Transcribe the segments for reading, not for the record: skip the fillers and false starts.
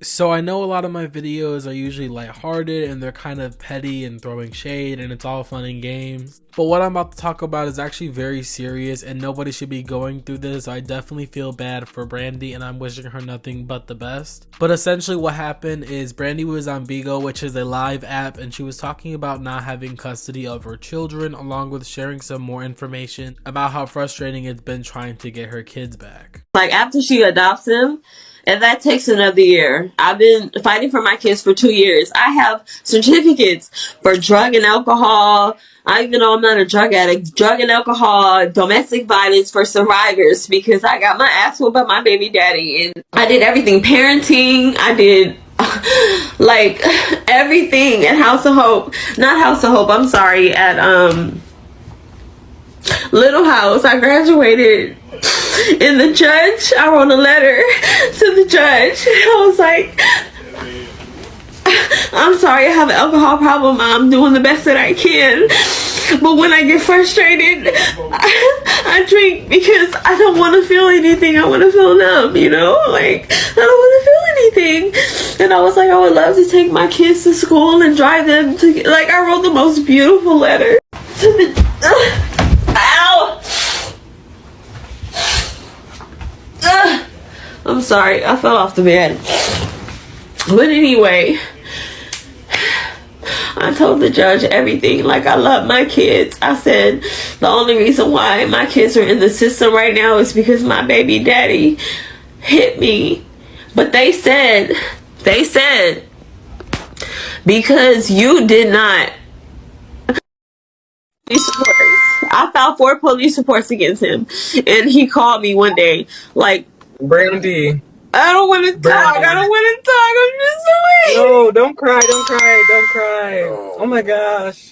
So I know a lot of my videos are usually lighthearted and they're kind of petty and throwing shade and it's all fun and games. But what I'm about to talk about is actually very serious and nobody should be going through this. I definitely feel bad for Brandi and I'm wishing her nothing but the best. But essentially what happened is Brandi was on Bigo, which is a live app, and she was talking about not having custody of her children along with sharing some more information about how frustrating it's been trying to get her kids back. Like after she adopts him, and that takes another year. I've been fighting for my kids for 2 years. I have certificates for drug and alcohol. I even know I'm not a drug addict. Drug and alcohol, domestic violence for survivors, because I got my ass whooped by my baby daddy. And I did everything. Parenting. I did like everything at House of Hope. Not House of Hope. I'm sorry. At Little House. I graduated. And the judge, I wrote a letter to the judge. I was like, I'm sorry, I have an alcohol problem. I'm doing the best that I can. But when I get frustrated, I drink because I don't want to feel anything. I want to feel numb, you know? Like, I don't want to feel anything. And I was like, I would love to take my kids to school and drive them to, like, I wrote the most beautiful letter to the, ow! I'm sorry, I fell off the bed. But anyway, I told the judge everything. Like, I love my kids. I said the only reason why my kids are in the system right now is because my baby daddy hit me. But they said because you did not police reports. I filed 4 police reports against him, and he called me one day like, Brandi, I don't want to talk. I don't want to talk. I'm just so no, don't cry, don't cry, don't cry. Oh my gosh,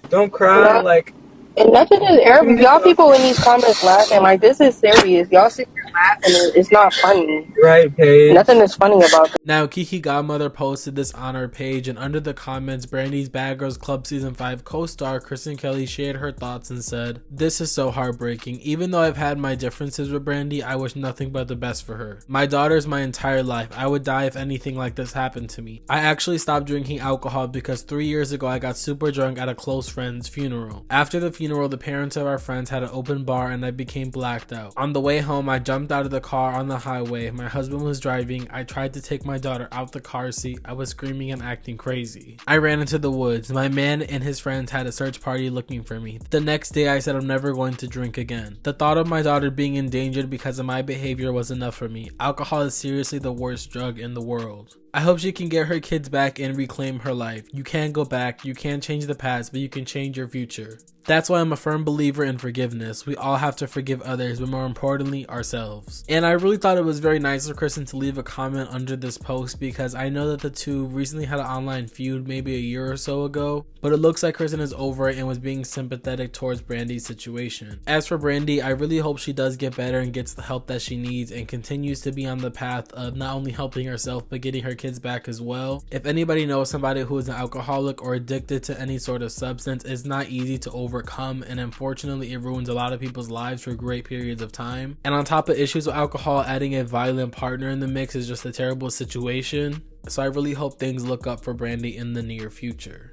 don't cry. Like, and nothing is every y'all people in these comments laughing like this is serious. Y'all sit here laughing. It's not funny. right, Paige. Nothing is funny about this. Now, Kiki Godmother posted this on her page, and under the comments, Brandi's Bad Girls Club Season 5 co-star Kristen Kelly shared her thoughts and said, "This is so heartbreaking. Even though I've had my differences with Brandi, I wish nothing but the best for her. My daughter's my entire life. I would die if anything like this happened to me. I actually stopped drinking alcohol because 3 years ago I got super drunk at a close friend's funeral. After the funeral, the parents of our friends had an open bar and I became blacked out. On the way home, I jumped out of the car on the highway. My husband was driving. I tried to take my daughter out the car seat. I was screaming and acting crazy. I ran into the woods. My man and his friends had a search party looking for me. The next day, I said I'm never going to drink again. The thought of my daughter being endangered because of my behavior was enough for me. Alcohol is seriously the worst drug in the world. I hope she can get her kids back and reclaim her life. You can't go back, you can't change the past, but you can change your future. That's why I'm a firm believer in forgiveness. We all have to forgive others, but more importantly, ourselves." And I really thought it was very nice of Kristen to leave a comment under this post, because I know that the two recently had an online feud maybe a year or so ago, but it looks like Kristen is over it and was being sympathetic towards Brandi's situation. As for Brandi, I really hope she does get better and gets the help that she needs and continues to be on the path of not only helping herself but getting her kids back as well. If anybody knows somebody who is an alcoholic or addicted to any sort of substance, it's not easy to overcome, and unfortunately it ruins a lot of people's lives for great periods of time. And on top of issues with alcohol, adding a violent partner in the mix is just a terrible situation. So I really hope things look up for Brandi in the near future.